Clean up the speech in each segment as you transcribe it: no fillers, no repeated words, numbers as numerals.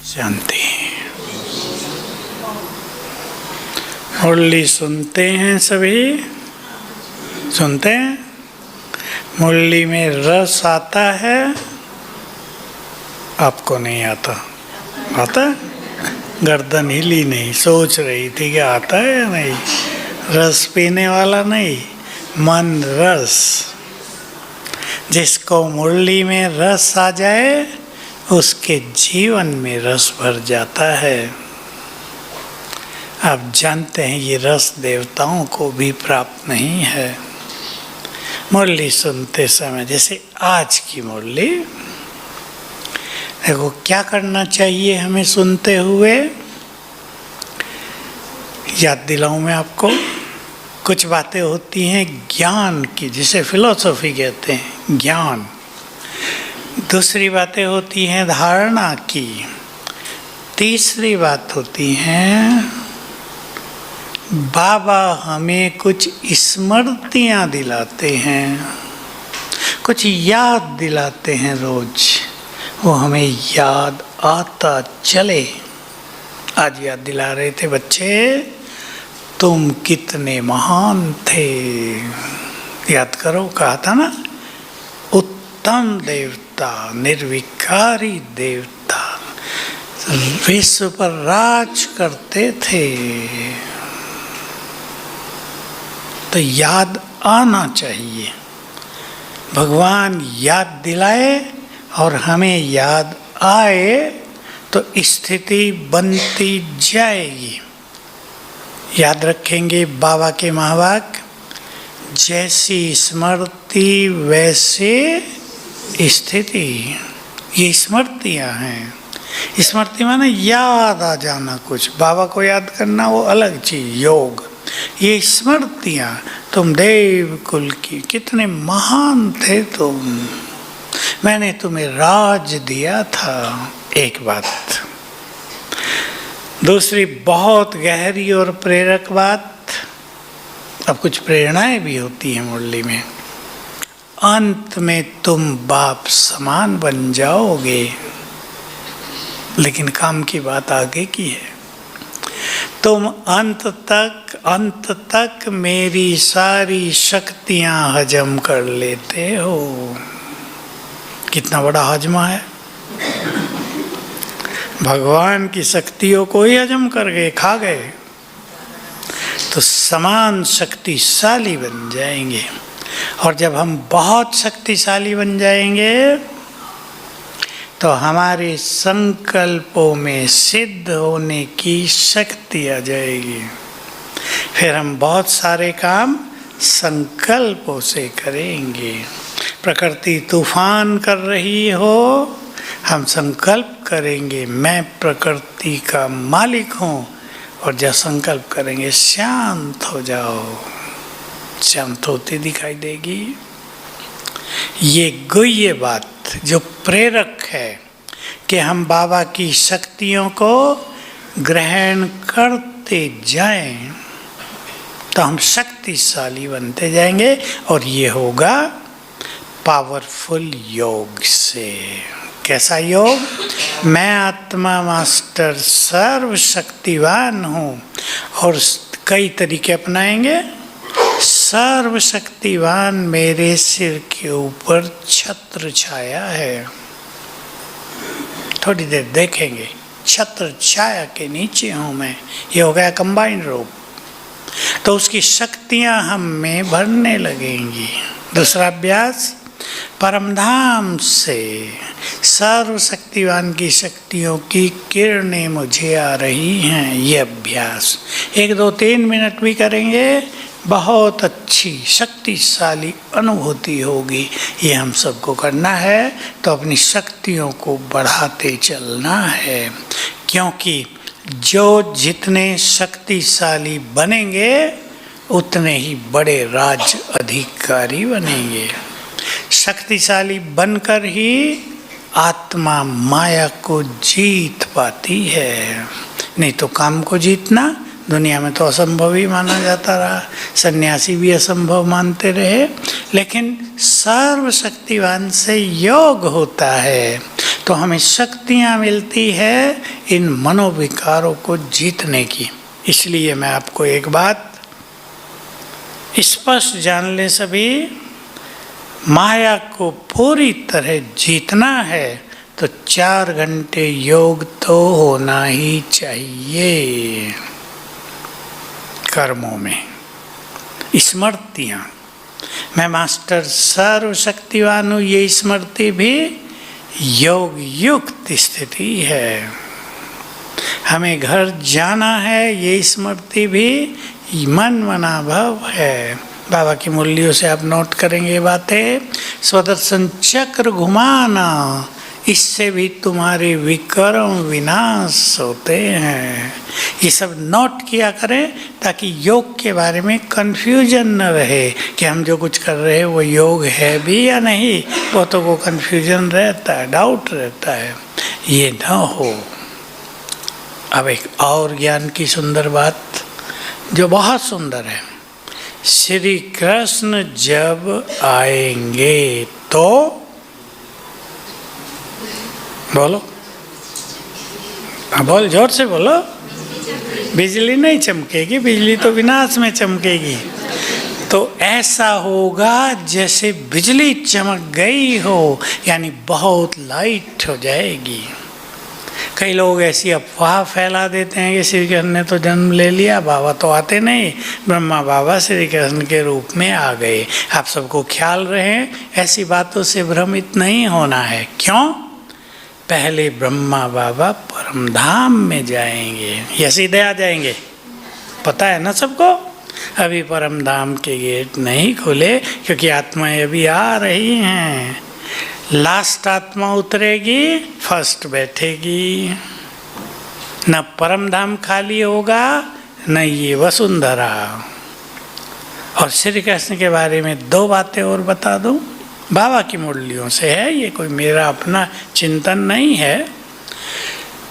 शांति। मुरली सुनते हैं सभी? सुनते हैं? मुरली में रस आता है? आपको नहीं आता? आता? गर्दन हिली नहीं, सोच रही थी कि आता है या नहीं। रस पीने वाला नहीं, मन रस। जिसको मुरली में रस आ जाए उसके जीवन में रस भर जाता है। आप जानते हैं ये रस देवताओं को भी प्राप्त नहीं है। मुरली सुनते समय, जैसे आज की मुरली, देखो क्या करना चाहिए हमें सुनते हुए। याद दिलाऊं मैं आपको, कुछ बातें होती हैं ज्ञान की, जिसे फिलॉसफी कहते हैं, ज्ञान। दूसरी बातें होती हैं धारणा की। तीसरी बात होती है बाबा हमें कुछ स्मृतियाँ दिलाते हैं, कुछ याद दिलाते हैं रोज, वो हमें याद आता चले। आज याद दिला रहे थे बच्चे, तुम कितने महान थे। याद करो, कहा था ना, उत्तम देवता, निर्विकारी देवता, विश्व पर राज करते थे। तो याद आना चाहिए। भगवान याद दिलाए और हमें याद आए तो स्थिति बनती जाएगी। याद रखेंगे बाबा के महावाक्य, जैसी स्मृति वैसे स्थिति। ये स्मृतियाँ हैं। स्मृति माने याद आ जाना कुछ। बाबा को याद करना वो अलग चीज, योग। ये स्मृतियाँ, तुम देव कुल की कितने महान थे तुम, मैंने तुम्हें राज दिया था। एक बात। दूसरी बहुत गहरी और प्रेरक बात, अब कुछ प्रेरणाएं भी होती हैं मुरली में। अंत में तुम बाप समान बन जाओगे, लेकिन काम की बात आगे की है। तुम अंत तक मेरी सारी शक्तियां हजम कर लेते हो। कितना बड़ा हजमा है। भगवान की शक्तियों को ही हजम कर गए, खा गए, तो समान शक्तिशाली बन जाएंगे। और जब हम बहुत शक्तिशाली बन जाएंगे तो हमारे संकल्पों में सिद्ध होने की शक्ति आ जाएगी। फिर हम बहुत सारे काम संकल्पों से करेंगे। प्रकृति तूफान कर रही हो, हम संकल्प करेंगे मैं प्रकृति का मालिक हूँ, और जब संकल्प करेंगे शांत हो जाओ, शांत होती दिखाई देगी। ये गुह्य बात जो प्रेरक है कि हम बाबा की शक्तियों को ग्रहण करते जाएं तो हम शक्तिशाली बनते जाएंगे। और ये होगा पावरफुल योग से। कैसा योग? मैं आत्मा मास्टर सर्वशक्तिवान हूँ, और कई तरीके अपनाएंगे। सर्वशक्तिवान मेरे सिर के ऊपर छत्र छाया है। थोड़ी देर देखेंगे, छत्र छाया के नीचे हूँ मैं। ये हो गया कंबाइंड रूप। तो उसकी शक्तियाँ हम में भरने लगेंगी। दूसरा अभ्यास, परमधाम से सर्वशक्तिवान की शक्तियों की किरणें मुझे आ रही हैं। ये अभ्यास 1, 2, 3 मिनट भी करेंगे, बहुत अच्छी शक्तिशाली अनुभूति होगी। ये हम सबको करना है। तो अपनी शक्तियों को बढ़ाते चलना है, क्योंकि जो जितने शक्तिशाली बनेंगे उतने ही बड़े राज अधिकारी बनेंगे। शक्तिशाली बनकर ही आत्मा माया को जीत पाती है। नहीं तो काम को जीतना दुनिया में तो असंभव ही माना जाता रहा। सन्यासी भी असंभव मानते रहे, लेकिन सर्वशक्तिवान से योग होता है तो हमें शक्तियाँ मिलती है इन मनोविकारों को जीतने की। इसलिए मैं आपको एक बात स्पष्ट जान ले सभी, माया को पूरी तरह जीतना है तो 4 घंटे योग तो होना ही चाहिए। कर्मों में स्मृतियाँ, मैं मास्टर सर्वशक्तिवान हूँ, ये स्मृति भी योग युक्त स्थिति है। हमें घर जाना है, ये स्मृति भी मन मनाभव है। बाबा की मुरलियों से आप नोट करेंगे बातें, स्वदर्शन चक्र घुमाना, इससे भी तुम्हारे विक्रम विनाश होते हैं। ये सब नोट किया करें ताकि योग के बारे में कन्फ्यूजन न रहे कि हम जो कुछ कर रहे हैं वो योग है भी या नहीं, वो तो वो कन्फ्यूजन रहता है, डाउट रहता है, ये न हो। अब एक और ज्ञान की सुंदर बात जो बहुत सुंदर है, श्री कृष्ण जब आएंगे तो बोलो, बोल, जोर से बोलो। बिजली नहीं चमकेगी, बिजली तो विनाश में चमकेगी। तो ऐसा होगा जैसे बिजली चमक गई हो, यानी बहुत लाइट हो जाएगी। कई लोग ऐसी अफवाह फैला देते हैं कि श्री कृष्ण ने तो जन्म ले लिया, बाबा तो आते नहीं, ब्रह्मा बाबा श्री कृष्ण के रूप में आ गए। आप सबको ख्याल रहे, ऐसी बातों से भ्रमित नहीं होना है। क्यों? पहले ब्रह्मा बाबा परम धाम में जाएंगे या सीधे आ जाएंगे, पता है ना सबको? अभी परम धाम के गेट नहीं खुले क्योंकि आत्माएं अभी आ रही हैं। लास्ट आत्मा उतरेगी, फर्स्ट बैठेगी। न परम धाम खाली होगा, न ये वसुंधरा। और श्री कृष्ण के बारे में 2 बातें और बता दूं, बाबा की मुरलियों से है, ये कोई मेरा अपना चिंतन नहीं है।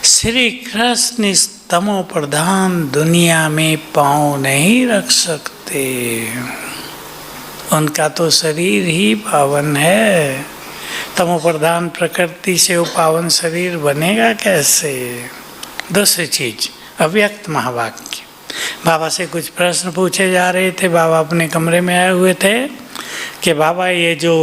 श्री कृष्ण इस तमो प्रधान दुनिया में पाँव नहीं रख सकते, उनका तो शरीर ही पावन है। तमो प्रधान प्रकृति से वो पावन शरीर बनेगा कैसे? दूसरी चीज, अव्यक्त महावाक्य। बाबा से कुछ प्रश्न पूछे जा रहे थे, बाबा अपने कमरे में आए हुए थे कि बाबा ये जो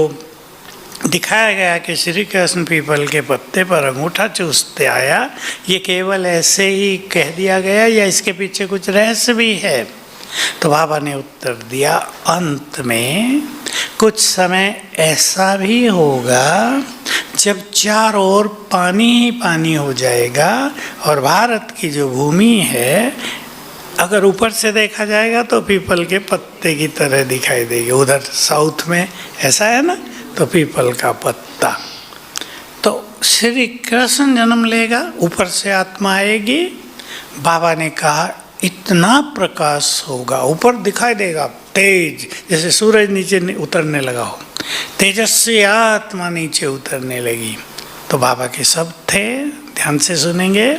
दिखाया गया कि श्री कृष्ण पीपल के पत्ते पर अंगूठा चूसते आया, ये केवल ऐसे ही कह दिया गया या इसके पीछे कुछ रहस्य भी है? तो बाबा ने उत्तर दिया, अंत में कुछ समय ऐसा भी होगा जब चारों ओर पानी ही पानी हो जाएगा और भारत की जो भूमि है अगर ऊपर से देखा जाएगा तो पीपल के पत्ते की तरह दिखाई देगी। उधर साउथ में ऐसा है ना, तो पीपल का पत्ता। तो श्री कृष्ण जन्म लेगा, ऊपर से आत्मा आएगी। बाबा ने कहा इतना प्रकाश होगा, ऊपर दिखाई देगा तेज, जैसे सूरज नीचे उतरने लगा हो, तेजस्वी आत्मा नीचे उतरने लगी। तो बाबा के शब्द थे, ध्यान से सुनेंगे।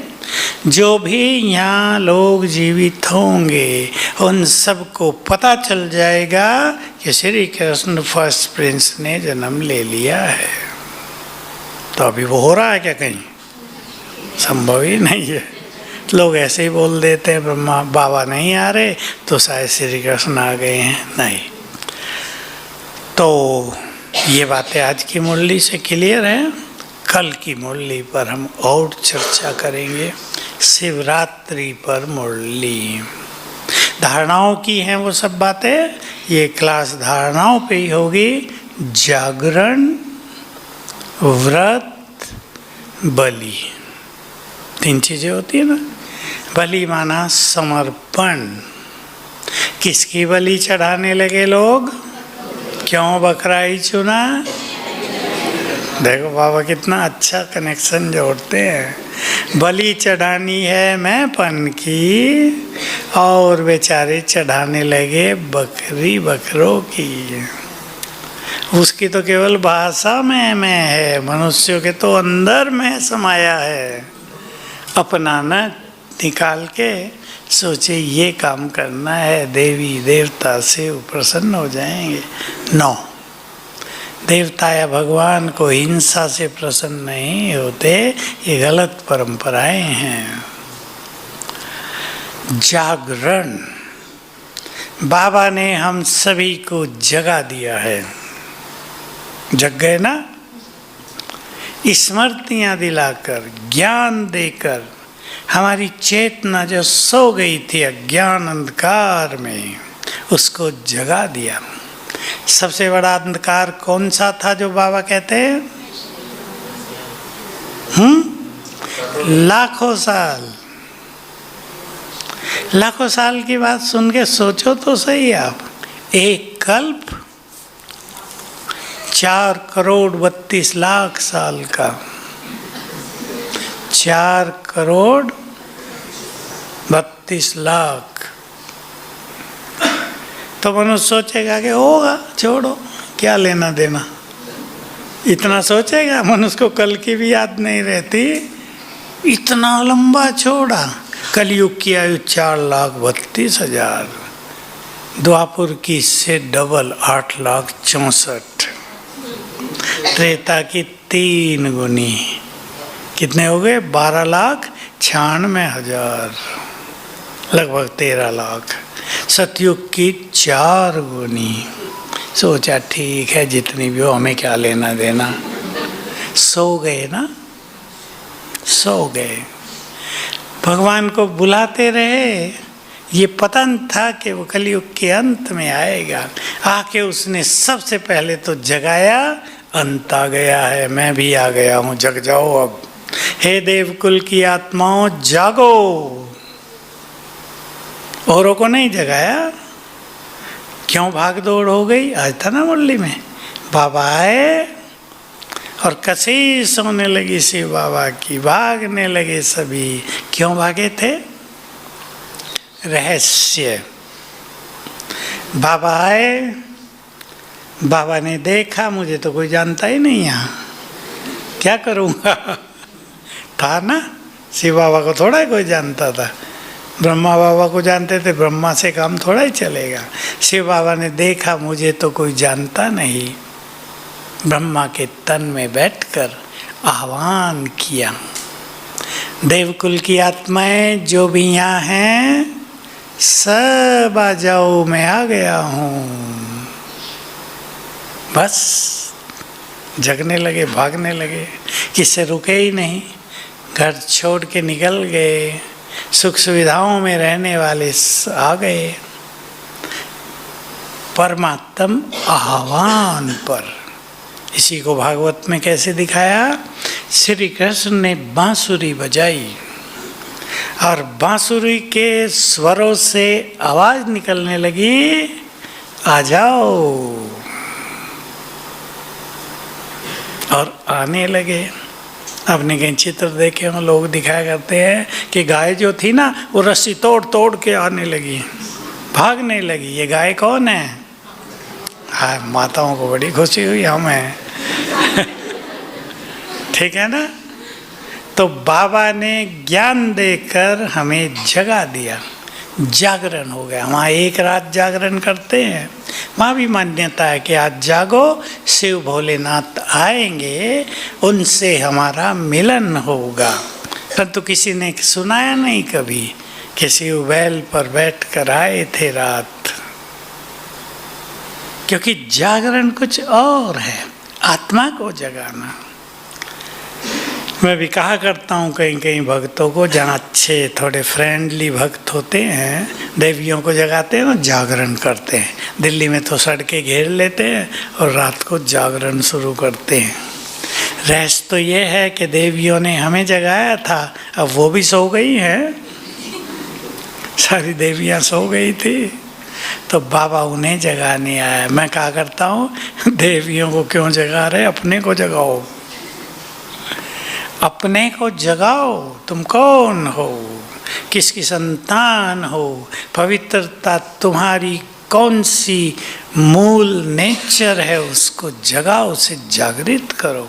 जो भी यहाँ लोग जीवित होंगे उन सबको पता चल जाएगा कि श्री कृष्ण फर्स्ट प्रिंस ने जन्म ले लिया है। तो अभी वो हो रहा है क्या? कहीं संभव ही नहीं है। लोग ऐसे ही बोल देते हैं ब्रह्मा बाबा नहीं आ रहे तो शायद श्री कृष्ण आ गए हैं। नहीं, तो ये बातें आज की मुरली से क्लियर है। कल की मुरली पर हम और चर्चा करेंगे। शिवरात्रि पर मुरली, धारणाओं की हैं वो सब बातें। ये क्लास धारणाओं पे ही होगी। जागरण, व्रत, बलि, 3 चीजें होती है ना। बलि माना समर्पण। किसकी बलि चढ़ाने लगे लोग? क्यों बकरा ही चुना? देखो बाबा कितना अच्छा कनेक्शन जोड़ते हैं। बलि चढ़ानी है मैंपन की और बेचारे चढ़ाने लगे बकरी बकरों की। उसकी तो केवल भाषा में मैं है, मनुष्यों के तो अंदर में समाया है। अपना न निकाल के सोचे ये काम करना है, देवी देवता से प्रसन्न हो जाएंगे। 9 देवता या भगवान को हिंसा से प्रसन्न नहीं होते, ये गलत परंपराएं हैं। जागरण, बाबा ने हम सभी को जगा दिया है। जग गए ना, स्मृतियां दिलाकर, ज्ञान देकर, हमारी चेतना जो सो गई थी अज्ञान अंधकार में, उसको जगा दिया। सबसे बड़ा अंधकार कौन सा था जो बाबा कहते हैं? लाखों साल। लाखों साल की बात सुन के सोचो तो सही आप, एक कल्प 4,32,00,000 साल का, 4,32,00,000। तो मनुष्य सोचेगा कि होगा, छोड़ो, क्या लेना देना, इतना सोचेगा। मनुष्य को कल की भी याद नहीं रहती, इतना लंबा छोड़ा। कलयुग की आयु 4,32,000, द्वापुर की से डबल 8,64,000, त्रेता की 3 गुनी, कितने हो गए? 12,96,000, लगभग 13 लाख। सतयुग की 4 गुनी। सोचा ठीक है, जितनी भी हो, हमें क्या लेना देना। सो गए ना, सो गए। भगवान को बुलाते रहे, ये पता न था कि वो कलयुग के अंत में आएगा। आके उसने सबसे पहले तो जगाया, अंत आ गया है, मैं भी आ गया हूँ, जग जाओ अब। हे देवकुल की आत्माओं जागो। औरों को नहीं जगाया, क्यों भाग दौड़ हो गई? आज था ना मुरली में, बाबा आए और कसीस होने लगी शिव बाबा की, भागने लगे सभी। क्यों भागे थे? रहस्य। बाबा आए, बाबा ने देखा मुझे तो कोई जानता ही नहीं, यहाँ क्या करूँगा। था ना, शिव बाबा को थोड़ा ही कोई जानता था। ब्रह्मा बाबा को जानते थे, ब्रह्मा से काम थोड़ा ही चलेगा। शिव बाबा ने देखा मुझे तो कोई जानता नहीं, ब्रह्मा के तन में बैठकर आह्वान किया, देवकुल की आत्माएं जो भी यहाँ हैं, सब आ जाओ, मैं आ गया हूँ। बस जगने लगे, भागने लगे, किससे रुके ही नहीं। घर छोड़ के निकल गए, सुख सुविधाओं में रहने वाले आ गए। परमात्म आह्वान पर, इसी को भागवत में कैसे दिखाया? श्री कृष्ण ने बांसुरी बजाई और बांसुरी के स्वरों से आवाज निकलने लगी, आ जाओ। और आने लगे। आपने कहीं चित्र देखे हो, लोग दिखाया करते हैं कि गाय जो थी ना, वो रस्सी तोड़ तोड़ के आने लगी, भागने लगी। ये गाय कौन है? हाँ, माताओं को बड़ी खुशी हुई, हमें। ठीक है ना। तो बाबा ने ज्ञान देकर हमें जगा दिया, जागरण हो गया। वहाँ एक रात जागरण करते हैं, वहाँ भी मान्यता है कि आज जागो, शिव भोलेनाथ आएंगे, उनसे हमारा मिलन होगा। परंतु किसी ने सुनाया नहीं कभी कि शिव बैल पर बैठ कर आए थे रात, क्योंकि जागरण कुछ और है, आत्मा को जगाना। मैं भी कहा करता हूँ कहीं कहीं भक्तों को, जहाँ अच्छे थोड़े फ्रेंडली भक्त होते हैं, देवियों को जगाते हैं ना, जागरण करते हैं। दिल्ली में तो सड़कें घेर लेते हैं और रात को जागरण शुरू करते हैं। रहस्य तो ये है कि देवियों ने हमें जगाया था, अब वो भी सो गई हैं, सारी देवियाँ सो गई थी, तो बाबा उन्हें जगाने आया। मैं कहा करता हूँ, देवियों को क्यों जगा रहे, अपने को जगाओ, अपने को जगाओ। तुम कौन हो, किसकी संतान हो, पवित्रता तुम्हारी कौन सी मूल नेचर है, उसको जगाओ, उसे जागृत करो।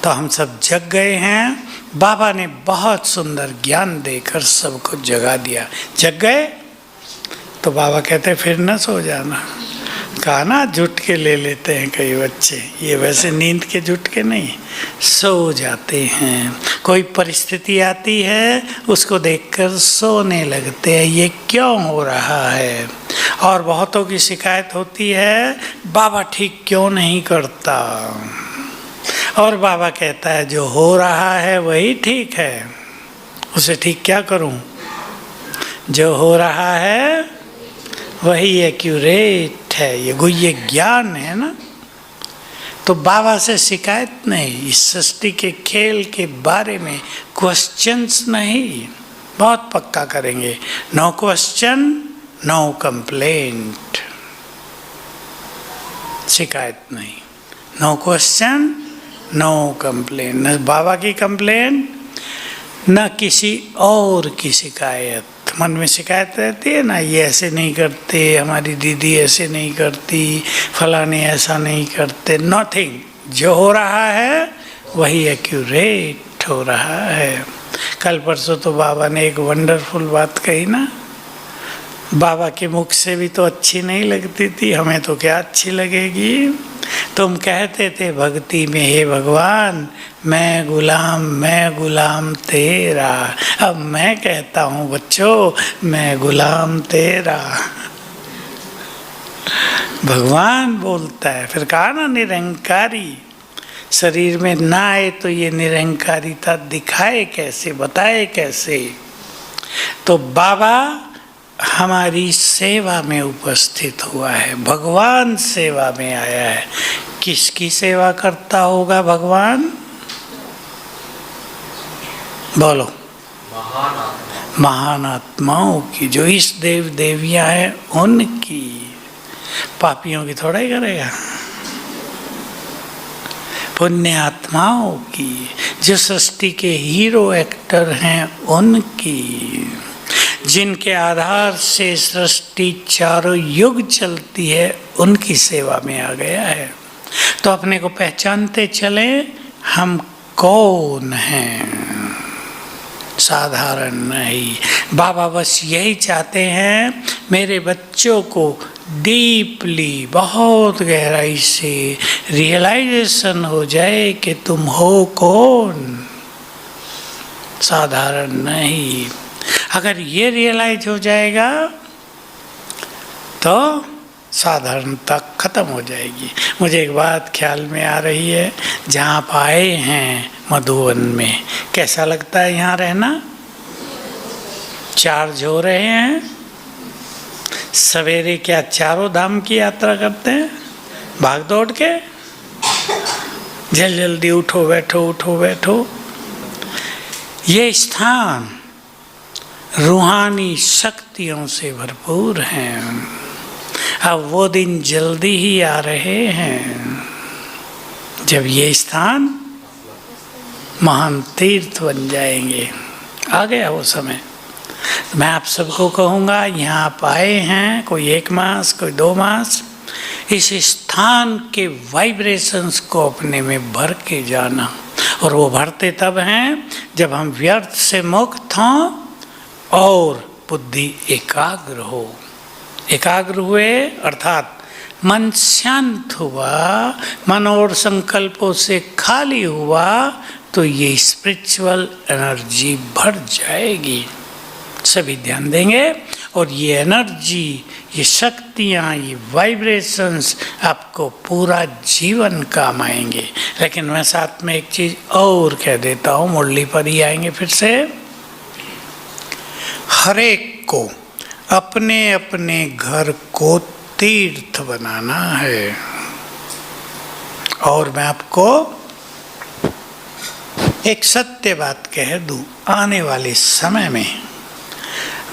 तो हम सब जग गए हैं। बाबा ने बहुत सुंदर ज्ञान देकर सबको जगा दिया। जग गए तो बाबा कहते फिर न सो जाना, कहा ना, झुटके ले लेते हैं कई बच्चे, ये वैसे नींद के झुटके नहीं, सो जाते हैं। कोई परिस्थिति आती है उसको देखकर सोने लगते हैं, ये क्यों हो रहा है। और बहुतों की शिकायत होती है, बाबा ठीक क्यों नहीं करता। और बाबा कहता है जो हो रहा है वही ठीक है, उसे ठीक क्या करूं। जो हो रहा है वही एक्यूरेट है, ये गुह्य ज्ञान है ना। तो बाबा से शिकायत नहीं, इस सृष्टि के खेल के बारे में क्वेश्चंस नहीं, बहुत पक्का करेंगे। नो क्वेश्चन नो कंप्लेंट, शिकायत नहीं। नो क्वेश्चन नो कंप्लेंट, न बाबा की कंप्लेंट न किसी और की शिकायत। मन में शिकायत रहती है ना, ये ऐसे नहीं करते, हमारी दीदी ऐसे नहीं करती, फलाने ऐसा नहीं करते, नथिंग। जो हो रहा है वही एक्यूरेट हो रहा है। कल परसों तो बाबा ने एक वंडरफुल बात कही ना, बाबा के मुख से भी तो अच्छी नहीं लगती थी, हमें तो क्या अच्छी लगेगी। तुम कहते थे भक्ति में, हे भगवान मैं गुलाम तेरा। अब मैं कहता हूँ बच्चों, मैं गुलाम तेरा। भगवान बोलता है। फिर कहा ना निरंकारी, शरीर में ना आए तो ये निरंकारिता दिखाए कैसे, बताए कैसे। तो बाबा हमारी सेवा में उपस्थित हुआ है, भगवान सेवा में आया है। किसकी सेवा करता होगा भगवान, बोलो। महान आत्माओं की, जो इस देव देवियां हैं उनकी। पापियों की थोड़ा ही करेगा। पुण्य आत्माओं की, जो सृष्टि के हीरो एक्टर हैं उनकी, जिनके आधार से सृष्टि चारों युग चलती है, उनकी सेवा में आ गया है। तो अपने को पहचानते चले हम कौन हैं, साधारण नहीं। बाबा बस यही चाहते हैं मेरे बच्चों को डीपली, बहुत गहराई से रियलाइजेशन हो जाए कि तुम हो कौन, साधारण नहीं। अगर ये रियलाइज हो जाएगा तो साधारणता खत्म हो जाएगी। मुझे एक बात ख्याल में आ रही है, जहाँ आप आए हैं मधुवन में, कैसा लगता है यहाँ रहना। चार्ज हो रहे हैं। सवेरे क्या चारों धाम की यात्रा करते हैं, भाग दौड़ के, जल्दी उठो बैठो उठो बैठो। ये स्थान रूहानी शक्तियों से भरपूर हैं। अब वो दिन जल्दी ही आ रहे हैं जब ये स्थान महान तीर्थ बन जाएंगे। आ गया वो समय। तो मैं आप सबको कहूँगा, यहाँ आप आए हैं, कोई 1 मास कोई 2 मास, इस स्थान के वाइब्रेशंस को अपने में भर के जाना। और वो भरते तब हैं जब हम व्यर्थ से मुक्त हों और बुद्धि एकाग्र हो। एकाग्र हुए अर्थात मन शांत हुआ, मन और संकल्पों से खाली हुआ, तो ये स्पिरिचुअल एनर्जी भर जाएगी। सभी ध्यान देंगे और ये एनर्जी, ये शक्तियाँ, ये वाइब्रेशंस आपको पूरा जीवन काम आएंगे। लेकिन मैं साथ में एक चीज़ और कह देता हूँ, मुरली पर ही आएंगे फिर से। हर एक को अपने अपने घर को तीर्थ बनाना है। और मैं आपको एक सत्य बात कह दूं, आने वाले समय में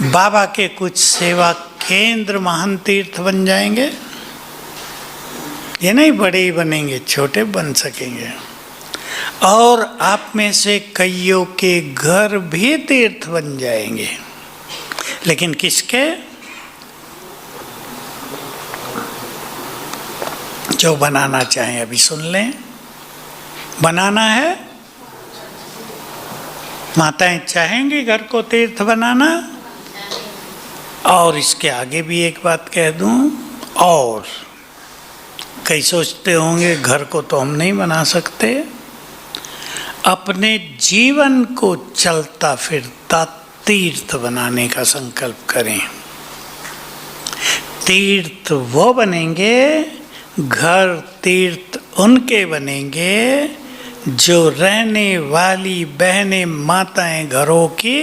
बाबा के कुछ सेवा केंद्र महान तीर्थ बन जाएंगे। ये नहीं बड़े ही बनेंगे, छोटे बन सकेंगे। और आप में से कईयों के घर भी तीर्थ बन जाएंगे। लेकिन किसके? जो बनाना चाहें। अभी सुन लें, बनाना है, माताएं चाहेंगी घर को तीर्थ बनाना। और इसके आगे भी एक बात कह दूं, और कई सोचते होंगे घर को तो हम नहीं बना सकते। अपने जीवन को चलता फिरता तीर्थ बनाने का संकल्प करें। तीर्थ वो बनेंगे, घर तीर्थ उनके बनेंगे जो रहने वाली बहनें माताएं घरों की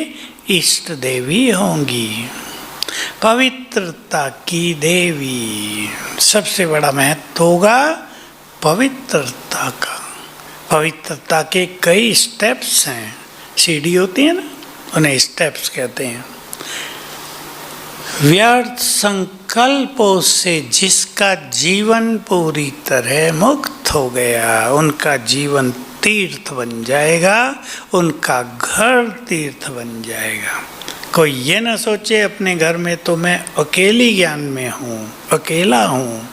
इष्ट देवी होंगी। पवित्रता की देवी, सबसे बड़ा महत्व होगा पवित्रता का। पवित्रता के कई स्टेप्स हैं, सीढ़ी होती है ना, उन्हें स्टेप्स कहते हैं। व्यर्थ संकल्पों से जिसका जीवन पूरी तरह मुक्त हो गया, उनका जीवन तीर्थ बन जाएगा, उनका घर तीर्थ बन जाएगा। कोई ये ना सोचे अपने घर में तो मैं अकेली ज्ञान में हूँ, अकेला हूँ,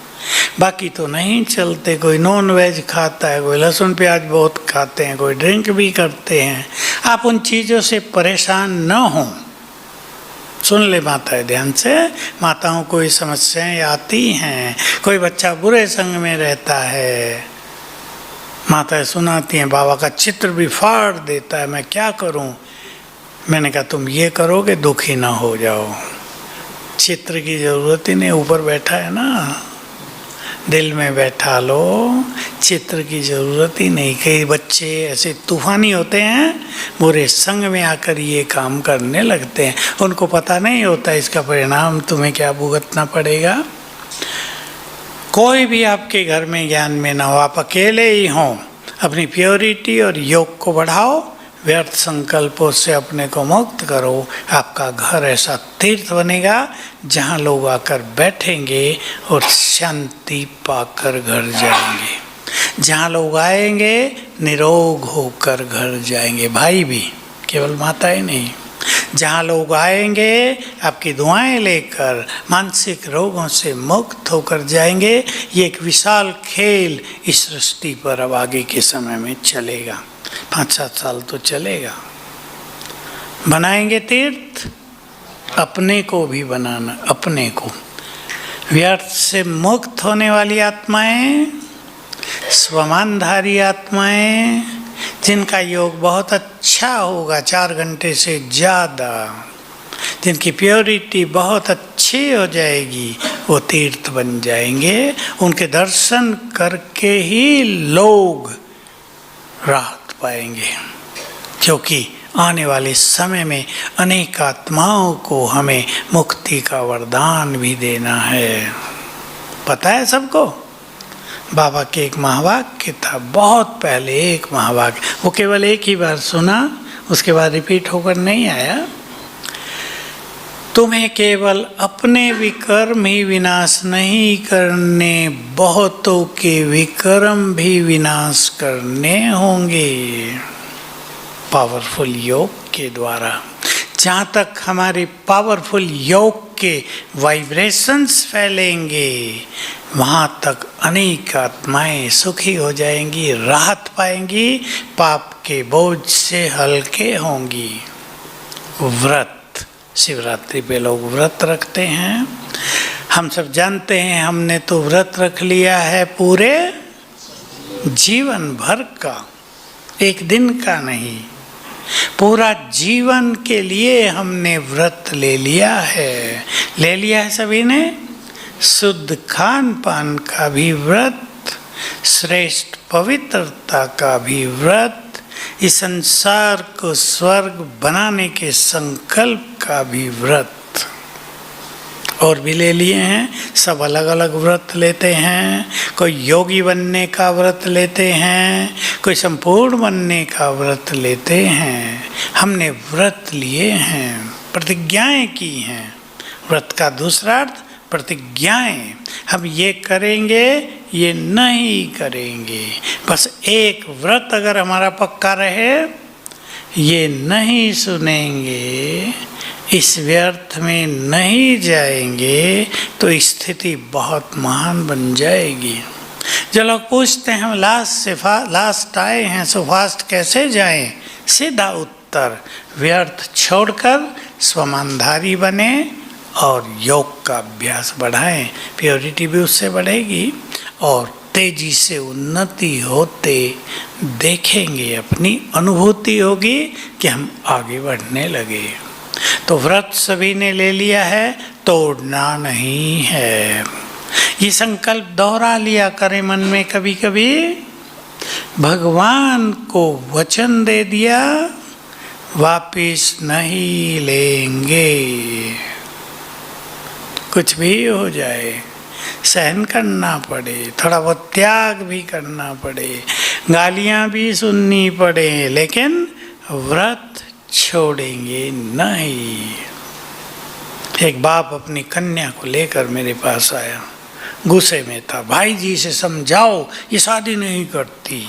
बाकी तो नहीं चलते। कोई नॉन वेज खाता है, कोई लहसुन प्याज बहुत खाते हैं, कोई ड्रिंक भी करते हैं। आप उन चीज़ों से परेशान न हों। सुन ले माताएं ध्यान से, माताओं को ये समस्याएं आती हैं। कोई बच्चा बुरे संग में रहता है, माताएं सुनाती हैं, बाबा का चित्र भी फाड़ देता है, मैं क्या करूं? मैंने कहा तुम ये करोगे दुखी ना हो जाओ। चित्र की ज़रूरत ही नहीं, ऊपर बैठा है ना, दिल में बैठा लो, चित्र की ज़रूरत ही नहीं। कई बच्चे ऐसे तूफानी होते हैं, बुरे संग में आकर ये काम करने लगते हैं, उनको पता नहीं होता इसका परिणाम तुम्हें क्या भुगतना पड़ेगा। कोई भी आपके घर में ज्ञान में ना हो, आप अकेले ही हों, अपनी प्योरिटी और योग को बढ़ाओ, व्यर्थ संकल्पों से अपने को मुक्त करो। आपका घर ऐसा तीर्थ बनेगा जहाँ लोग आकर बैठेंगे और शांति पाकर घर जाएंगे। जहाँ लोग आएंगे निरोग होकर घर जाएंगे, भाई भी, केवल माताएं नहीं। जहाँ लोग आएंगे आपकी दुआएं लेकर मानसिक रोगों से मुक्त होकर जाएंगे। ये एक विशाल खेल इस सृष्टि पर अब आगे के समय में चलेगा, 5-7 साल तो चलेगा। बनाएंगे तीर्थ, अपने को भी बनाना, अपने को। व्यर्थ से मुक्त होने वाली आत्माएं, स्वमानधारी आत्माएं, जिनका योग बहुत अच्छा होगा 4 घंटे से ज़्यादा, जिनकी प्योरिटी बहुत अच्छी हो जाएगी, वो तीर्थ बन जाएंगे। उनके दर्शन करके ही लोग राहत पाएंगे, क्योंकि आने वाले समय में अनेक आत्माओं को हमें मुक्ति का वरदान भी देना है। पता है सबको? बाबा के एक महावाक्य था, बहुत पहले एक महावाक्य, वो केवल एक ही बार सुना, उसके बाद रिपीट होकर नहीं आया। तुम्हें केवल अपने विकर्म ही विनाश नहीं करने, बहुतों के विकर्म भी विनाश करने होंगे पावरफुल योग के द्वारा। जहाँ तक हमारे पावरफुल योग के वाइब्रेशंस फैलेंगे, वहाँ तक अनेक आत्माएं सुखी हो जाएंगी, राहत पाएंगी, पाप के बोझ से हल्के होंगी। व्रत, शिवरात्रि पे लोग व्रत रखते हैं। हम सब जानते हैं, हमने तो व्रत रख लिया है पूरे जीवन भर का, एक दिन का नहीं, पूरा जीवन के लिए हमने व्रत ले लिया है। ले लिया है सभी ने। शुद्ध खान पान का भी व्रत, श्रेष्ठ पवित्रता का भी व्रत, इस संसार को स्वर्ग बनाने के संकल्प का भी व्रत, और भी ले लिए हैं। सब अलग अलग व्रत लेते हैं। कोई योगी बनने का व्रत लेते हैं, कोई संपूर्ण बनने का व्रत लेते हैं। हमने व्रत लिए हैं, प्रतिज्ञाएं की हैं। व्रत का दूसरा अर्थ प्रतिज्ञाएं। हम ये करेंगे, ये नहीं करेंगे। बस एक व्रत अगर हमारा पक्का रहे, ये नहीं सुनेंगे, इस व्यर्थ में नहीं जाएंगे, तो स्थिति बहुत महान बन जाएगी। जो लोग पूछते हैं हम लास्ट आए हैं, सो फास्ट कैसे जाएं? सीधा उत्तर, व्यर्थ छोड़कर स्वमानधारी बने और योग का अभ्यास बढ़ाएं। प्योरिटी भी उससे बढ़ेगी और तेजी से उन्नति होते देखेंगे, अपनी अनुभूति होगी कि हम आगे बढ़ने लगे। तो व्रत सभी ने ले लिया है, तोड़ना नहीं है। ये संकल्प दोहरा लिया करें मन में कभी कभी। भगवान को वचन दे दिया, वापिस नहीं लेंगे। कुछ भी हो जाए, सहन करना पड़े, थोड़ा बहुत त्याग भी करना पड़े, गालियां भी सुननी पड़े, लेकिन व्रत छोड़ेंगे नहीं। एक बाप अपनी कन्या को लेकर मेरे पास आया, गुस्से में था। भाई जी से समझाओ, ये शादी नहीं करती,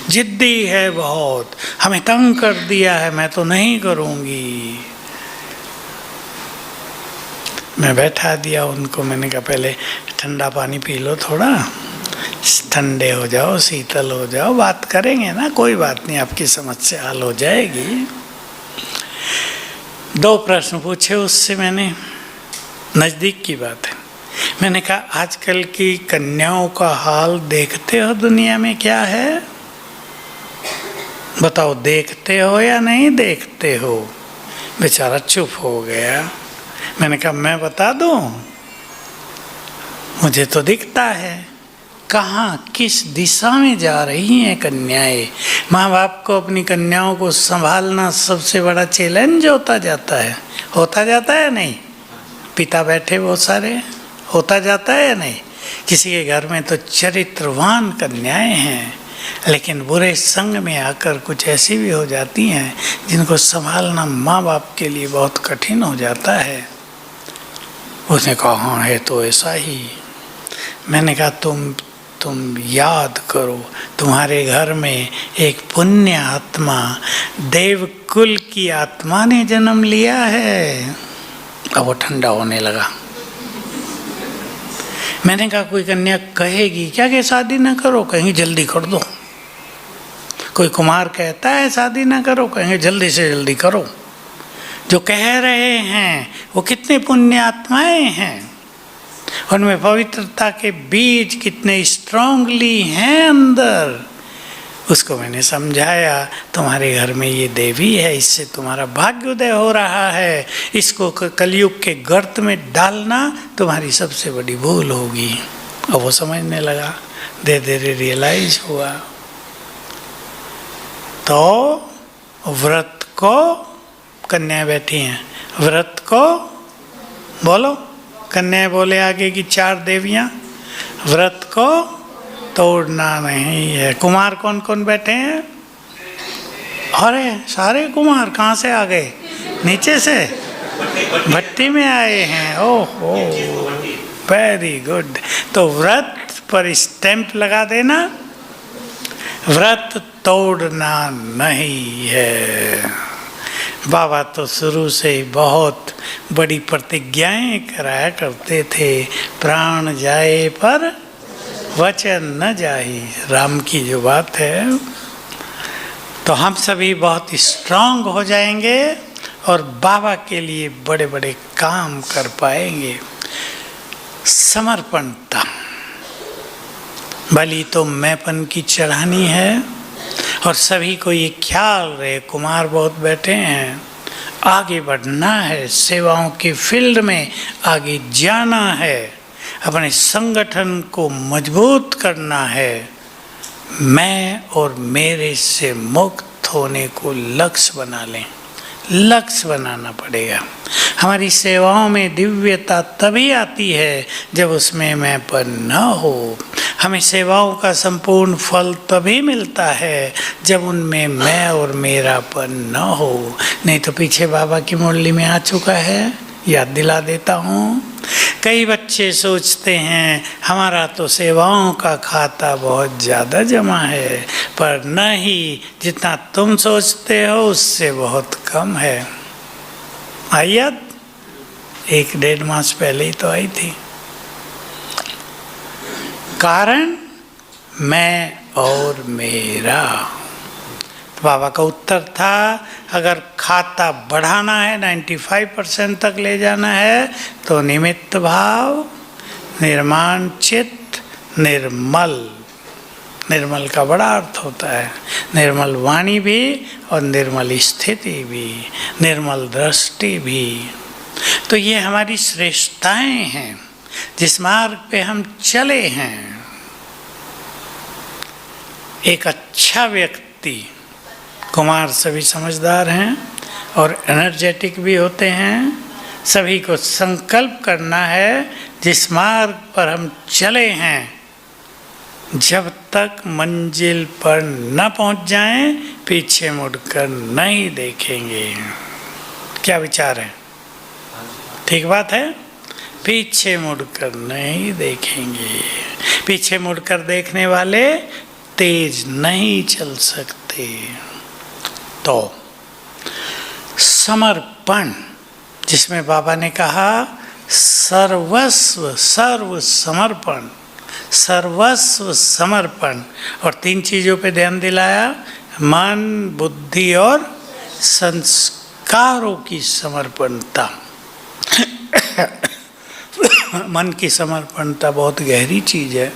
जिद्दी है बहुत, हमें तंग कर दिया है, मैं तो नहीं करूँगी। मैं बैठा दिया उनको, मैंने कहा पहले ठंडा पानी पी लो, थोड़ा ठंडे हो जाओ, शीतल हो जाओ, बात करेंगे ना, कोई बात नहीं, आपकी समस्या हल हो जाएगी। 2 प्रश्न पूछे उससे मैंने, नज़दीक की बात है। मैंने कहा आजकल की कन्याओं का हाल देखते हो दुनिया में क्या है? बताओ, देखते हो या नहीं देखते हो? बेचारा चुप हो गया। मैंने कहा मैं बता दूं, मुझे तो दिखता है। कहाँ, किस दिशा में जा रही हैं कन्याएं? माँ बाप को अपनी कन्याओं को संभालना सबसे बड़ा चैलेंज होता जाता है। होता जाता है नहीं? पिता बैठे बहुत सारे, होता जाता है या नहीं? किसी के घर में तो चरित्रवान कन्याएं हैं, लेकिन बुरे संग में आकर कुछ ऐसी भी हो जाती हैं जिनको संभालना माँ बाप के लिए बहुत कठिन हो जाता है। उसने कहा हाँ है तो ऐसा ही। मैंने कहा तुम याद करो, तुम्हारे घर में एक पुण्य आत्मा, देवकुल की आत्मा ने जन्म लिया है। अब वो ठंडा होने लगा। मैंने कहा कोई कन्या कहेगी क्या कि शादी ना करो? कहेंगे जल्दी कर दो। कोई कुमार कहता है शादी ना करो? कहेंगे जल्दी से जल्दी करो। जो कह रहे हैं वो कितने पुण्य आत्माएं हैं, उनमें पवित्रता के बीज कितने स्ट्रांगली हैं अंदर। उसको मैंने समझाया, तुम्हारे घर में ये देवी है, इससे तुम्हारा भाग्योदय हो रहा है, इसको कलयुग के गर्त में डालना तुम्हारी सबसे बड़ी भूल होगी। और वो समझने लगा, धीरे धीरे रियलाइज हुआ। तो व्रत को, कन्याएं बैठी हैं, व्रत को बोलो, कन्याएं बोले आगे की 4 देवियां, व्रत को तोड़ना नहीं है। कुमार कौन कौन बैठे हैं? अरे सारे कुमार कहाँ से आ गए? नीचे से भट्टी में आए हैं। ओहो, वेरी गुड। तो व्रत पर स्टैंप लगा देना, व्रत तोड़ना नहीं है। बाबा तो शुरू से ही बहुत बड़ी प्रतिज्ञाएं कराया करते थे। प्राण जाए पर वचन न जाए, राम की जो बात है। तो हम सभी बहुत स्ट्रांग हो जाएंगे और बाबा के लिए बड़े बड़े काम कर पाएंगे। समर्पणता, बलि तो मैंपन की चढ़ानी है। और सभी को ये ख्याल रहे, कुमार बहुत बैठे हैं, आगे बढ़ना है, सेवाओं की फील्ड में आगे जाना है, अपने संगठन को मजबूत करना है। मैं और मेरे से मुक्त होने को लक्ष्य बना लें। लक्ष्य बनाना पड़ेगा। हमारी सेवाओं में दिव्यता तभी आती है जब उसमें मैंपन न हो। हमें सेवाओं का संपूर्ण फल तभी मिलता है जब उनमें मैं और मेरापन न हो। नहीं तो पीछे बाबा की मुरली में आ चुका है, याद दिला देता हूँ। कई बच्चे सोचते हैं हमारा तो सेवाओं का खाता बहुत ज़्यादा जमा है, पर नहीं, जितना तुम सोचते हो उससे बहुत कम है। आई याद? 1-1.5 मास पहले ही तो आई थी। कारण मैं और मेरा। बाबा का उत्तर था, अगर खाता बढ़ाना है, 95% तक ले जाना है, तो निमित्त भाव, निर्माण चित्त, निर्मल। निर्मल का बड़ा अर्थ होता है, निर्मल वाणी भी और निर्मल स्थिति भी, निर्मल दृष्टि भी। तो ये हमारी श्रेष्ठताएं हैं जिस मार्ग पे हम चले हैं। एक अच्छा व्यक्ति, कुमार सभी समझदार हैं और एनर्जेटिक भी होते हैं। सभी को संकल्प करना है जिस मार्ग पर हम चले हैं, जब तक मंजिल पर न पहुंच जाएं पीछे मुड़कर नहीं देखेंगे। क्या विचार है? ठीक बात है। पीछे मुड़कर नहीं देखेंगे। पीछे मुड़कर देखने वाले तेज नहीं चल सकते। तो समर्पण, जिसमें बाबा ने कहा सर्वस्व, सर्व समर्पण, सर्वस्व समर्पण, और 3 चीज़ों पे ध्यान दिलाया, मन, बुद्धि और संस्कारों की समर्पणता। मन की समर्पणता बहुत गहरी चीज़ है।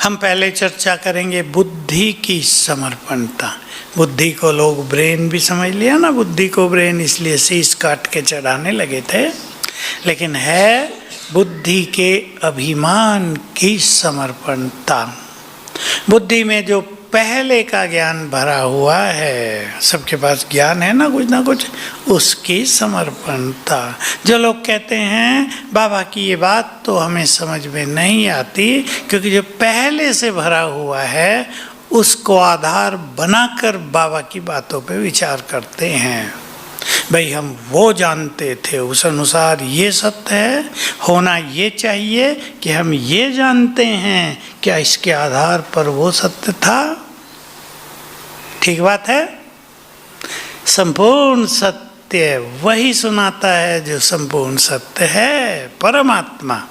हम पहले चर्चा करेंगे बुद्धि की समर्पणता। बुद्धि को लोग ब्रेन भी समझ लिया ना, बुद्धि को ब्रेन इसलिए शीश काट के चढ़ाने लगे थे, लेकिन है बुद्धि के अभिमान की समर्पणता। बुद्धि में जो पहले का ज्ञान भरा हुआ है, सबके पास ज्ञान है ना कुछ, उसकी समर्पणता। जो लोग कहते हैं बाबा की ये बात तो हमें समझ में नहीं आती, क्योंकि जो पहले से भरा हुआ है उसको आधार बनाकर बाबा की बातों पे विचार करते हैं। भाई हम वो जानते थे, उस अनुसार ये सत्य है, होना ये चाहिए कि हम ये जानते हैं, क्या इसके आधार पर वो सत्य था? ठीक बात है। संपूर्ण सत्य वही सुनाता है जो संपूर्ण सत्य है, परमात्मा।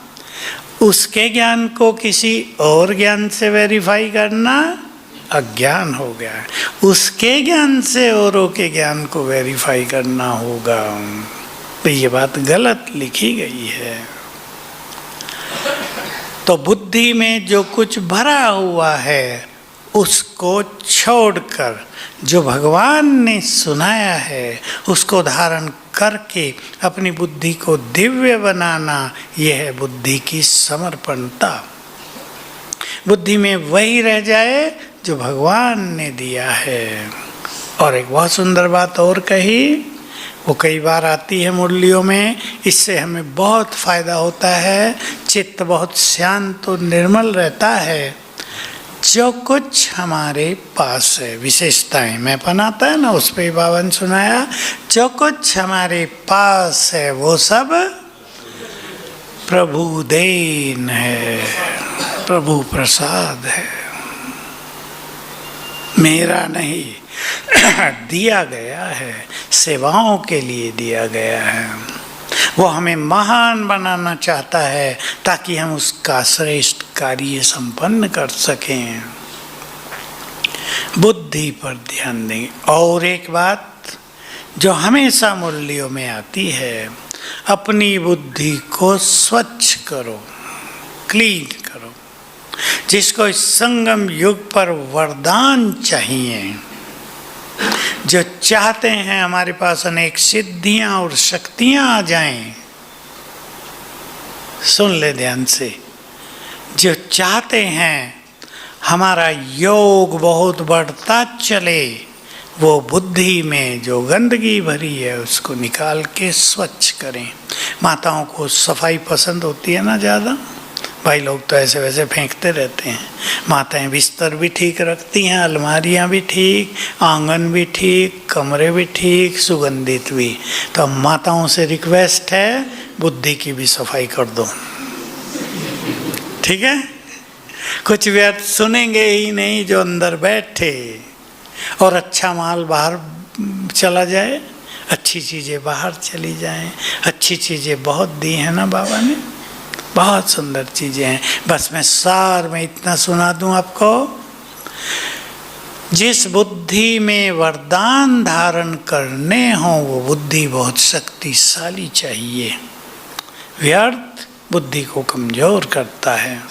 उसके ज्ञान को किसी और ज्ञान से वेरीफाई करना अज्ञान हो गया है। उसके ज्ञान से औरों के ज्ञान को वेरीफाई करना होगा। तो ये बात गलत लिखी गई है। तो बुद्धि में जो कुछ भरा हुआ है उसको छोड़कर जो भगवान ने सुनाया है उसको धारण करके अपनी बुद्धि को दिव्य बनाना, यह है बुद्धि की समर्पणता। बुद्धि में वही रह जाए जो भगवान ने दिया है। और एक बहुत सुंदर बात और कही, वो कई बार आती है मुरलियों में, इससे हमें बहुत फायदा होता है, चित्त बहुत शांत और निर्मल रहता है। जो कुछ हमारे पास है, विशेषताएं मैं पनाता है ना, उस पर बाबा ने सुनाया, जो कुछ हमारे पास है वो सब प्रभु देन है, प्रभु प्रसाद है, मेरा नहीं, दिया गया है, सेवाओं के लिए दिया गया है। वो हमें महान बनाना चाहता है ताकि हम उसका श्रेष्ठ कार्य संपन्न कर सकें। बुद्धि पर ध्यान दें। और एक बात जो हमेशा मुरलियों में आती है, अपनी बुद्धि को स्वच्छ करो, क्लीन करो। जिसको इस संगम युग पर वरदान चाहिए, जो चाहते हैं हमारे पास अनेक सिद्धियां और शक्तियां आ जाएं, सुन ले ध्यान से, जो चाहते हैं हमारा योग बहुत बढ़ता चले, वो बुद्धि में जो गंदगी भरी है उसको निकाल के स्वच्छ करें। माताओं को सफाई पसंद होती है ना ज़्यादा, भाई लोग तो ऐसे वैसे फेंकते रहते हैं। माताएं बिस्तर भी ठीक रखती हैं, अलमारियां भी ठीक, आंगन भी ठीक, कमरे भी ठीक, सुगंधित भी। तो माताओं से रिक्वेस्ट है, बुद्धि की भी सफाई कर दो, ठीक है। कुछ व्यर्थ सुनेंगे ही नहीं जो अंदर बैठे, और अच्छा माल बाहर चला जाए, अच्छी चीज़ें बाहर चली जाएं। अच्छी चीज़ें बहुत दी हैं ना बाबा ने, बहुत सुंदर चीज़ें हैं। बस मैं सार में इतना सुना दूं आपको, जिस बुद्धि में वरदान धारण करने हों वो बुद्धि बहुत शक्तिशाली चाहिए। व्यर्थ बुद्धि को कमज़ोर करता है।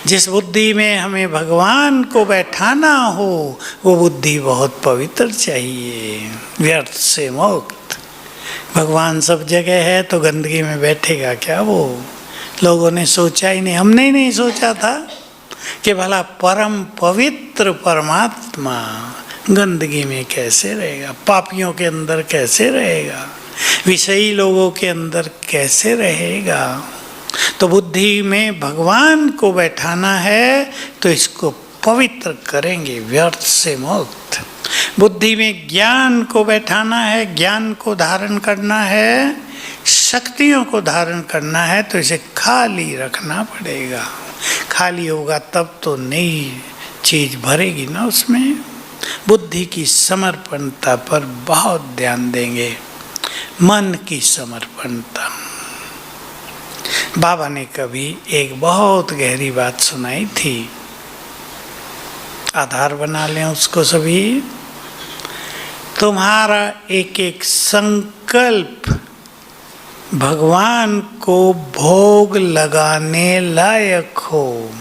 जिस बुद्धि में हमें भगवान को बैठाना हो वो बुद्धि बहुत पवित्र चाहिए, व्यर्थ से मुक्त। भगवान सब जगह है तो गंदगी में बैठेगा क्या वो? लोगों ने सोचा ही नहीं, हमने ही नहीं सोचा था कि भला परम पवित्र परमात्मा गंदगी में कैसे रहेगा, पापियों के अंदर कैसे रहेगा, विषयी लोगों के अंदर कैसे रहेगा। तो बुद्धि में भगवान को बैठाना है तो इसको पवित्र करेंगे, व्यर्थ से मुक्त। बुद्धि में ज्ञान को बैठाना है, ज्ञान को धारण करना है, शक्तियों को धारण करना है, तो इसे खाली रखना पड़ेगा। खाली होगा तब तो नई चीज भरेगी ना उसमें। बुद्धि की समर्पणता पर बहुत ध्यान देंगे, मन की समर्पणता। बाबा ने कभी एक बहुत गहरी बात सुनाई थी, आधार बना लें उसको सभी। तुम्हारा एक एक संकल्प भगवान को भोग लगाने लायक हो।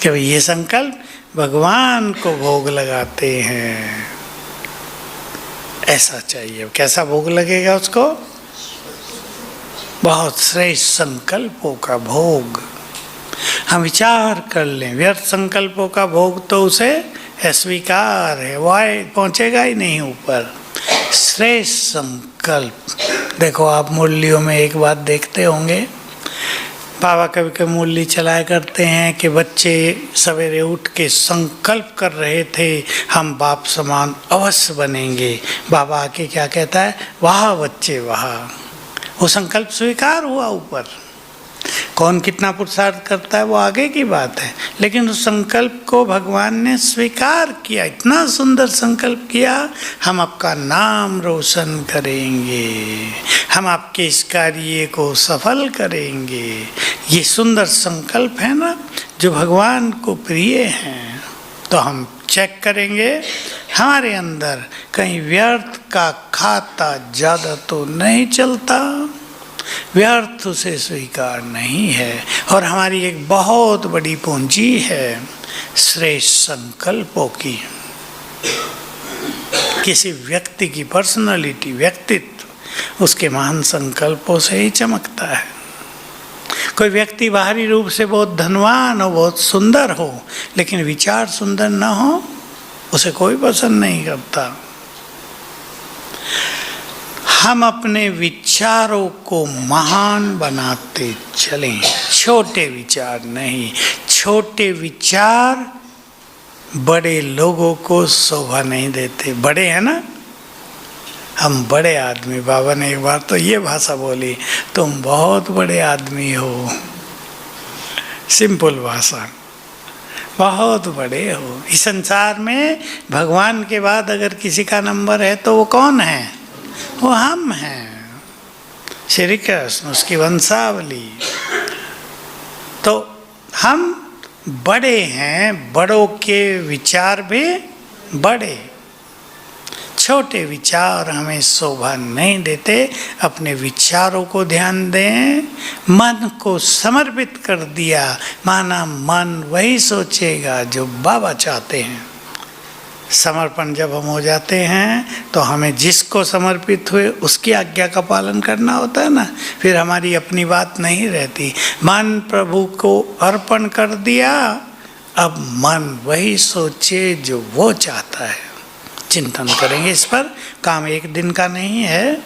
कि ये संकल्प भगवान को भोग लगाते हैं, ऐसा चाहिए। कैसा भोग लगेगा उसको? बहुत श्रेष्ठ संकल्पों का भोग। हम विचार कर लें, व्यर्थ संकल्पों का भोग तो उसे अस्वीकार है, वह पहुंचेगा ही नहीं ऊपर। श्रेष्ठ संकल्प, देखो आप मुरलियों में एक बात देखते होंगे, बाबा कभी कभी मुरली चलाया करते हैं कि बच्चे सवेरे उठ के संकल्प कर रहे थे हम बाप समान अवश्य बनेंगे। बाबा आके क्या कहता है? वाह बच्चे वाह। वो संकल्प स्वीकार हुआ ऊपर। कौन कितना पुरुषार्थ करता है वो आगे की बात है, लेकिन उस संकल्प को भगवान ने स्वीकार किया। इतना सुंदर संकल्प किया, हम आपका नाम रोशन करेंगे, हम आपके इस कार्य को सफल करेंगे। ये सुंदर संकल्प है ना जो भगवान को प्रिय हैं। तो हम चेक करेंगे हमारे अंदर कहीं व्यर्थ का खाता ज़्यादा तो नहीं चलता, व्यर्थ उसे स्वीकार नहीं है। और हमारी एक बहुत बड़ी पूंजी है श्रेष्ठ संकल्पों की। किसी व्यक्ति की पर्सनालिटी, व्यक्तित्व उसके महान संकल्पों से ही चमकता है। कोई व्यक्ति बाहरी रूप से बहुत धनवान हो, बहुत सुंदर हो, लेकिन विचार सुंदर ना हो, उसे कोई पसंद नहीं करता। हम अपने विचारों को महान बनाते चलें, छोटे विचार नहीं। छोटे विचार बड़े लोगों को शोभा नहीं देते। बड़े हैं ना, हम बड़े आदमी। बाबा ने एक बार तो ये भाषा बोली, तुम बहुत बड़े आदमी हो। सिंपल भाषा, बहुत बड़े हो। इस संसार में भगवान के बाद अगर किसी का नंबर है तो वो कौन है? वो हम हैं, श्री कृष्ण, उसकी वंशावली। तो हम बड़े हैं, बड़ों के विचार भी बड़े। छोटे विचार हमें शोभा नहीं देते। अपने विचारों को ध्यान दें, मन को समर्पित कर दिया, माना मन वही सोचेगा जो बाबा चाहते हैं। समर्पण जब हम हो जाते हैं तो हमें जिसको समर्पित हुए उसकी आज्ञा का पालन करना होता है ना, फिर हमारी अपनी बात नहीं रहती। मन प्रभु को अर्पण कर दिया, अब मन वही सोचे जो वो चाहता है। चिंतन करेंगे इस पर। काम एक दिन का नहीं है,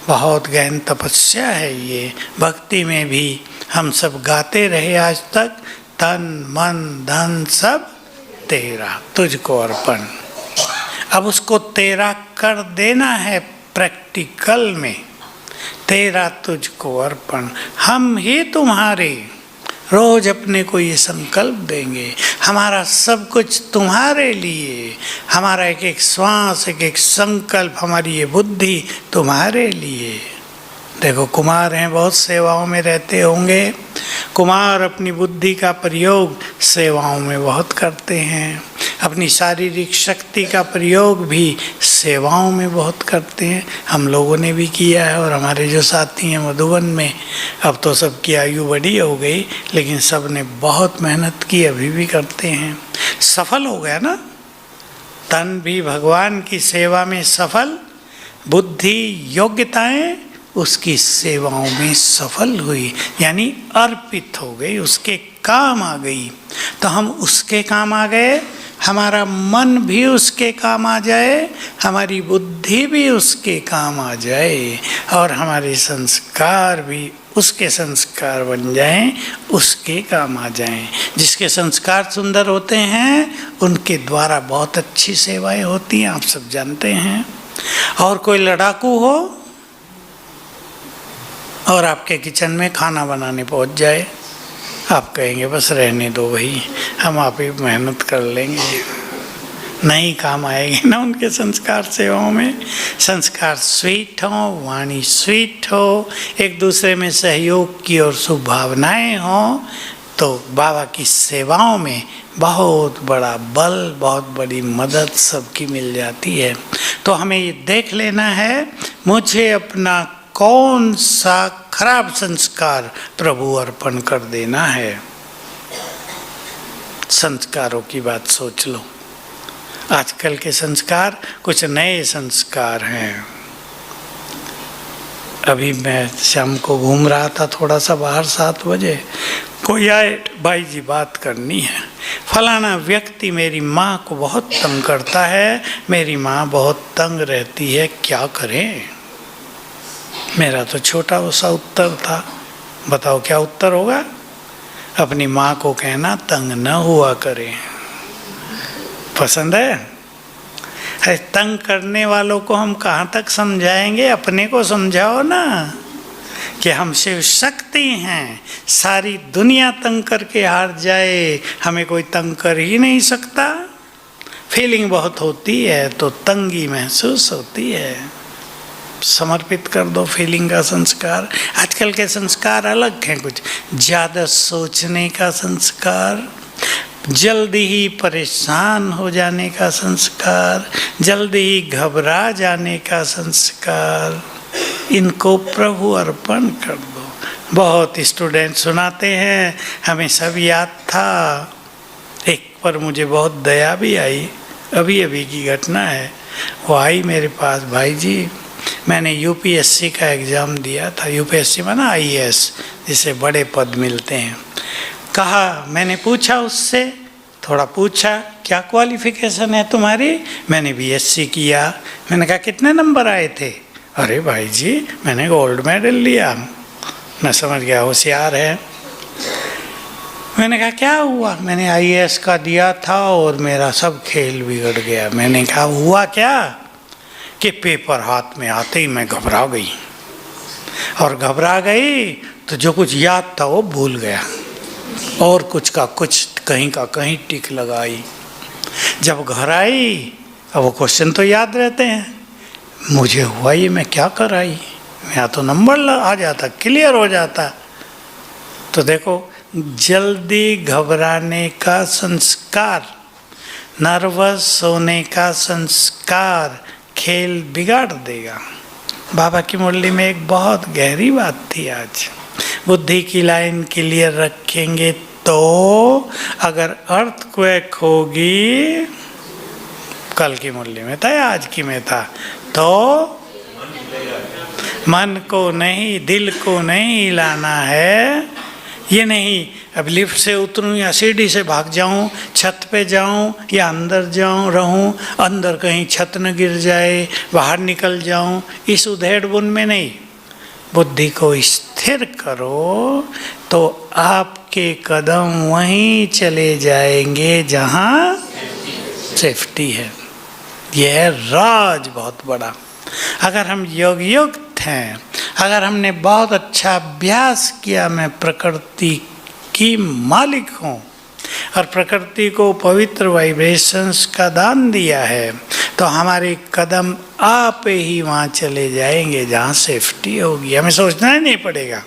बहुत गहन तपस्या है ये। भक्ति में भी हम सब गाते रहे आज तक, तन मन धन सब तेरा, तुझको अर्पण। अब उसको तेरा कर देना है प्रैक्टिकल में। तेरा तुझको अर्पण, हम ही तुम्हारे। रोज अपने को ये संकल्प देंगे, हमारा सब कुछ तुम्हारे लिए। हमारा एक एक श्वास, एक एक संकल्प, हमारी ये बुद्धि तुम्हारे लिए। देखो कुमार हैं, बहुत सेवाओं में रहते होंगे। कुमार अपनी बुद्धि का प्रयोग सेवाओं में बहुत करते हैं, अपनी शारीरिक शक्ति का प्रयोग भी सेवाओं में बहुत करते हैं। हम लोगों ने भी किया है, और हमारे जो साथी हैं मधुबन में, अब तो सबकी आयु बड़ी हो गई, लेकिन सब ने बहुत मेहनत की, अभी भी करते हैं। सफल हो गया ना, तन भी भगवान की सेवा में सफल, बुद्धि योग्यताएं उसकी सेवाओं में सफल हुई, यानी अर्पित हो गई, उसके काम आ गई। तो हम उसके काम आ गए, हमारा मन भी उसके काम आ जाए, हमारी बुद्धि भी उसके काम आ जाए, और हमारे संस्कार भी उसके संस्कार बन जाएं, उसके काम आ जाएं। जिसके संस्कार सुंदर होते हैं उनके द्वारा बहुत अच्छी सेवाएं होती हैं, आप सब जानते हैं। और कोई लड़ाकू हो और आपके किचन में खाना बनाने पहुंच जाए, आप कहेंगे बस रहने दो भाई, हम आप ही मेहनत कर लेंगे, नहीं काम आएगी ना उनके संस्कार सेवाओं में। संस्कार स्वीट हो, वाणी स्वीट हो, एक दूसरे में सहयोग की और शुभ भावनाएं हों, तो बाबा की सेवाओं में बहुत बड़ा बल, बहुत बड़ी मदद सबकी मिल जाती है। तो हमें ये देख लेना है, मुझे अपना कौन सा खराब संस्कार प्रभु अर्पण कर देना है। संस्कारों की बात सोच लो। आजकल के संस्कार कुछ नए संस्कार हैं। अभी मैं शाम को घूम रहा था थोड़ा सा बाहर, 7 बजे कोई आए, भाई जी बात करनी है, फलाना व्यक्ति मेरी माँ को बहुत तंग करता है, मेरी माँ बहुत तंग रहती है, क्या करें। मेरा तो छोटा सा उत्तर था, बताओ क्या उत्तर होगा। अपनी माँ को कहना तंग न हुआ करें। पसंद है? अरे तंग करने वालों को हम कहाँ तक समझाएंगे, अपने को समझाओ ना कि हम शिव शक्ति हैं, सारी दुनिया तंग करके हार जाए, हमें कोई तंग कर ही नहीं सकता। फीलिंग बहुत होती है तो तंगी महसूस होती है, समर्पित कर दो फीलिंग का संस्कार। आजकल के संस्कार अलग हैं, कुछ ज़्यादा सोचने का संस्कार, जल्दी ही परेशान हो जाने का संस्कार, जल्दी ही घबरा जाने का संस्कार, इनको प्रभु अर्पण कर दो। बहुत स्टूडेंट सुनाते हैं, हमें सब याद था। एक पर मुझे बहुत दया भी आई, अभी अभी की घटना है। वो आई मेरे पास, भाई जी मैंने यूपीएससी का एग्ज़ाम दिया था, यूपीएससी माना आईएएस, जिसे बड़े पद मिलते हैं। कहा, मैंने पूछा उससे, थोड़ा पूछा क्या क्वालिफिकेशन है तुम्हारी, मैंने बीएससी किया। मैंने कहा कितने नंबर आए थे, अरे भाई जी मैंने गोल्ड मेडल लिया। मैं समझ गया होशियार है। मैंने कहा क्या हुआ, मैंने आईएएस का दिया था और मेरा सब खेल बिगड़ गया। मैंने कहा हुआ क्या, कि पेपर हाथ में आते ही मैं घबरा गई, और घबरा गई तो जो कुछ याद था वो भूल गया, और कुछ का कुछ, कहीं का कहीं टिक लगाई। जब घर आई, अब वो क्वेश्चन तो याद रहते हैं, मुझे हुआ ये मैं क्या कर आई, यहाँ तो नंबर आ जाता, क्लियर हो जाता। तो देखो, जल्दी घबराने का संस्कार, नर्वस होने का संस्कार खेल बिगाड़ देगा। बाबा की मुरली में एक बहुत गहरी बात थी आज। बुद्धि की लाइन क्लियर रखेंगे तो अगर अर्थक्वेक होगी, कल की मुरली में था या आज की में था, तो मन को नहीं, दिल को नहीं हिलाना है। ये नहीं अब लिफ्ट से उतरूं या सीढ़ी से भाग जाऊं, छत पे जाऊं या अंदर जाऊं, रहूं, अंदर कहीं छत न गिर जाए, बाहर निकल जाऊं, इस उधेड़ बुन में नहीं। बुद्धि को स्थिर करो तो आपके कदम वहीं चले जाएंगे जहां सेफ्टी है। यह है राज बहुत बड़ा। अगर हम योग युक्त हैं, अगर हमने बहुत अच्छा अभ्यास किया, मैं प्रकृति की मालिक हूँ और प्रकृति को पवित्र वाइब्रेशंस का दान दिया है, तो हमारे कदम आप ही वहाँ चले जाएंगे जहाँ सेफ्टी होगी, हमें सोचना ही नहीं पड़ेगा।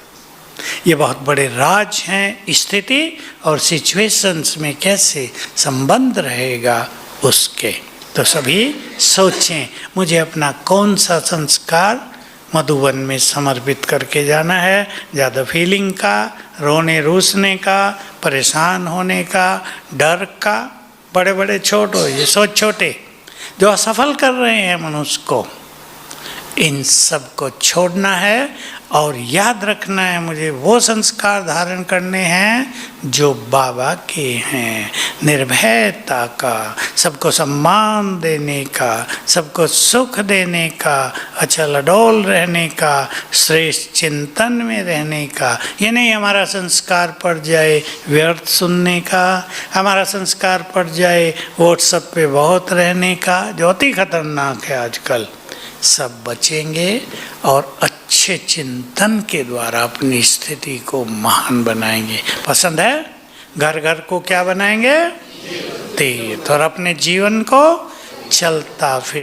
ये बहुत बड़े राज हैं। स्थिति और सिचुएशंस में कैसे संबंध रहेगा उसके। तो सभी सोचें मुझे अपना कौन सा संस्कार मधुबन में समर्पित करके जाना है। ज़्यादा फीलिंग का, रोने रूसने का, परेशान होने का, डर का, बड़े बड़े छोटो ये सोच छोटे जो असफल कर रहे हैं मनुष्य को, इन सब को छोड़ना है और याद रखना है मुझे वो संस्कार धारण करने हैं जो बाबा के हैं। निर्भयता का, सबको सम्मान देने का, सबको सुख देने का, अचल अडोल रहने का, श्रेष्ठ चिंतन में रहने का। ये नहीं हमारा संस्कार पड़ जाए व्यर्थ सुनने का, हमारा संस्कार पड़ जाए व्हाट्सएप पे बहुत रहने का, जो अति खतरनाक है आजकल। सब बचेंगे और अच्छे चिंतन के द्वारा अपनी स्थिति को महान बनाएंगे। पसंद है? घर घर को क्या बनाएंगे? तीर्थ। और अपने जीवन को चलता फिर